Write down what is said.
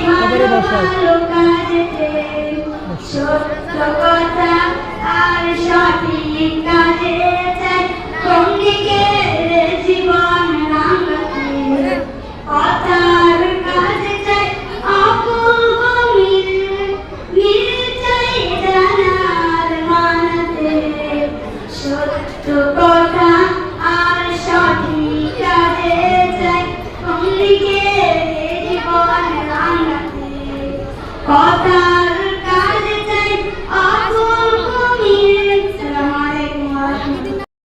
তারপরে বসায় সত্য কথা আর সঠিক কাজে চাই কোন দিকে জীবন রাঙাতে কথার কাজে চাই অপূর্ব মিল চাই জানার মানাতে সত্য কথা আর সঠিক কাজে চাই কোন দিকে জীবন রাঙাতে কথা